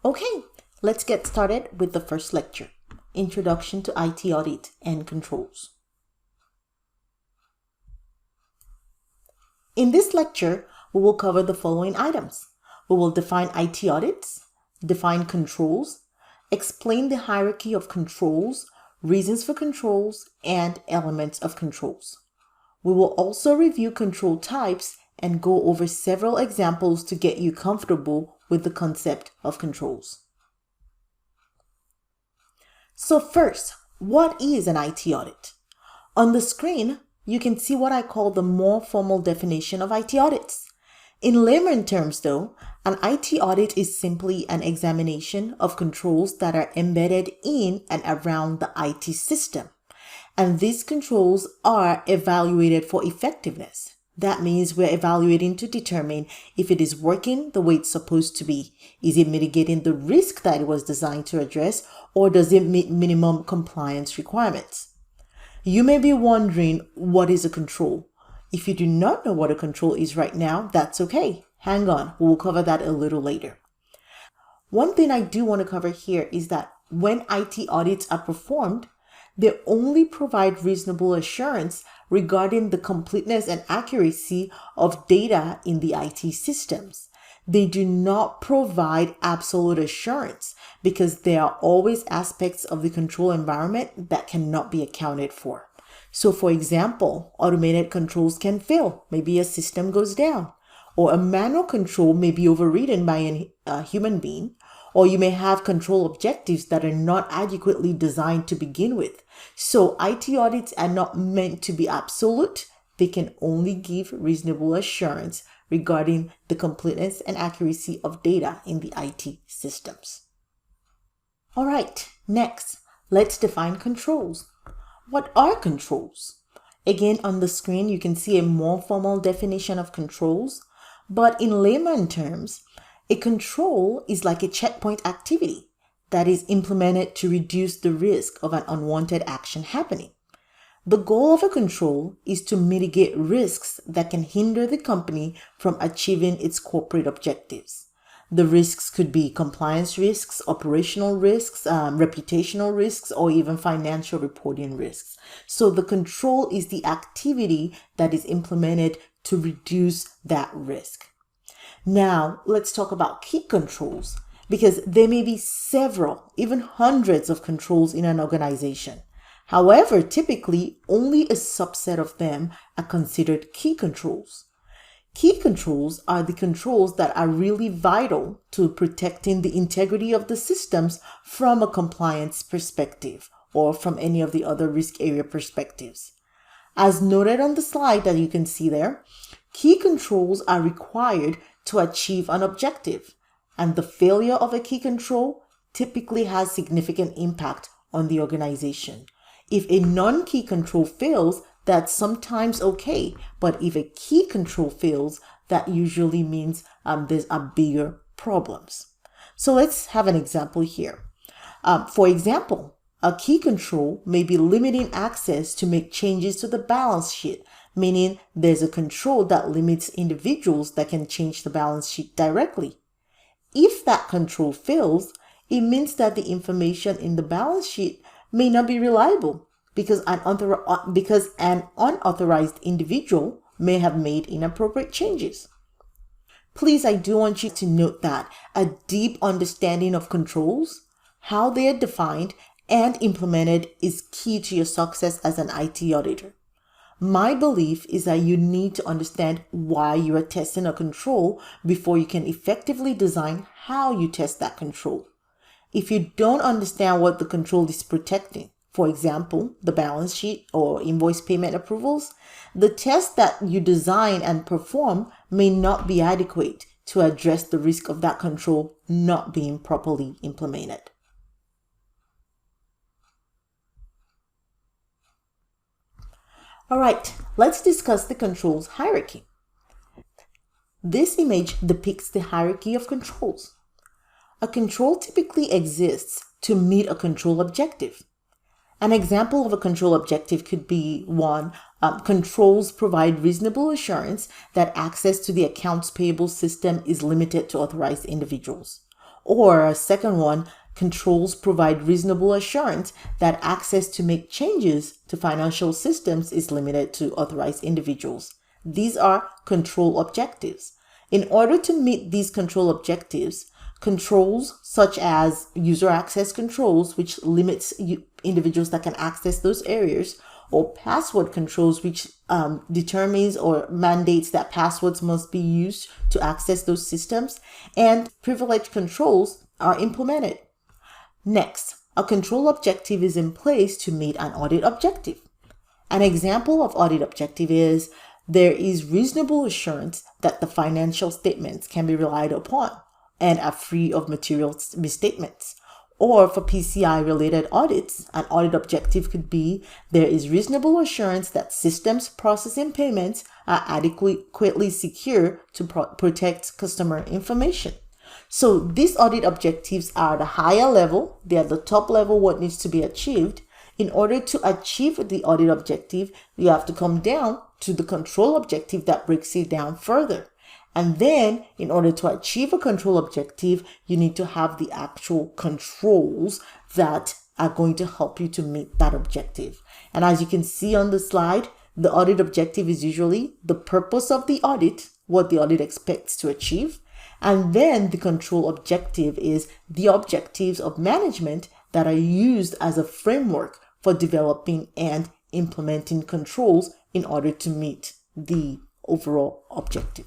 Okay, let's get started with the first lecture, Introduction to IT Audit and Controls. In this lecture, we will cover the following items. We will define IT audits, define controls, explain the hierarchy of controls, reasons for controls, and elements of controls. We will also review control types and go over several examples to get you comfortable with the concept of controls. So first, what is an IT audit? On the screen, you can see what I call the more formal definition of IT audits. In layman terms though, an IT audit is simply an examination of controls that are embedded in and around the IT system. And these controls are evaluated for effectiveness. That means we're evaluating to determine if it is working the way it's supposed to be. Is it mitigating the risk that it was designed to address, or does it meet minimum compliance requirements? You may be wondering, what is a control? If you do not know what a control is right now, that's okay. Hang on, we'll cover that a little later. One thing I do want to cover here is that when IT audits are performed, they only provide reasonable assurance regarding the completeness and accuracy of data in the IT systems. They do not provide absolute assurance because there are always aspects of the control environment that cannot be accounted for. So for example, automated controls can fail. Maybe a system goes down, or a manual control may be overridden by a human being, or you may have control objectives that are not adequately designed to begin with. So IT audits are not meant to be absolute. They can only give reasonable assurance regarding the completeness and accuracy of data in the IT systems. All right, next, let's define controls. What are controls? Again, on the screen, you can see a more formal definition of controls, but in layman terms, a control is like a checkpoint activity that is implemented to reduce the risk of an unwanted action happening. The goal of a control is to mitigate risks that can hinder the company from achieving its corporate objectives. The risks could be compliance risks, operational risks, reputational risks, or even financial reporting risks. So the control is the activity that is implemented to reduce that risk. Now, let's talk about key controls, because there may be several, even hundreds of controls in an organization. However, typically, only a subset of them are considered key controls. Key controls are the controls that are really vital to protecting the integrity of the systems from a compliance perspective or from any of the other risk area perspectives. As noted on the slide that you can see there, key controls are required to achieve an objective, and the failure of a key control typically has significant impact on the organization. If a non-key control fails, that's sometimes okay, but if a key control fails, that usually means there's a bigger problems. So let's have an example here. For example, a key control may be limiting access to make changes to the balance sheet, meaning there's a control that limits individuals that can change the balance sheet directly. If that control fails, it means that the information in the balance sheet may not be reliable because an unauthorized individual may have made inappropriate changes. Please, I do want you to note that a deep understanding of controls, how they are defined and implemented, is key to your success as an IT auditor. My belief is that you need to understand why you are testing a control before you can effectively design how you test that control. If you don't understand what the control is protecting, for example, the balance sheet or invoice payment approvals, the test that you design and perform may not be adequate to address the risk of that control not being properly implemented. All right, let's discuss the controls hierarchy. This image depicts the hierarchy of controls. A control typically exists to meet a control objective. An example of a control objective could be 1. Controls provide reasonable assurance that access to the accounts payable system is limited to authorized individuals. Or a second one, controls provide reasonable assurance that access to make changes to financial systems is limited to authorized individuals. These are control objectives. In order to meet these control objectives, controls such as user access controls, which limits individuals that can access those areas, or password controls, which determines or mandates that passwords must be used to access those systems, and privilege controls are implemented. Next, a control objective is in place to meet an audit objective. An example of audit objective is there is reasonable assurance that the financial statements can be relied upon and are free of material misstatements. Or for PCI-related audits, an audit objective could be there is reasonable assurance that systems processing payments are adequately secure to protect customer information. So these audit objectives are the higher level, they are the top level what needs to be achieved. In order to achieve the audit objective, you have to come down to the control objective that breaks it down further. And then in order to achieve a control objective, you need to have the actual controls that are going to help you to meet that objective. And as you can see on the slide, the audit objective is usually the purpose of the audit, what the audit expects to achieve. And then the control objective is the objectives of management that are used as a framework for developing and implementing controls in order to meet the overall objective.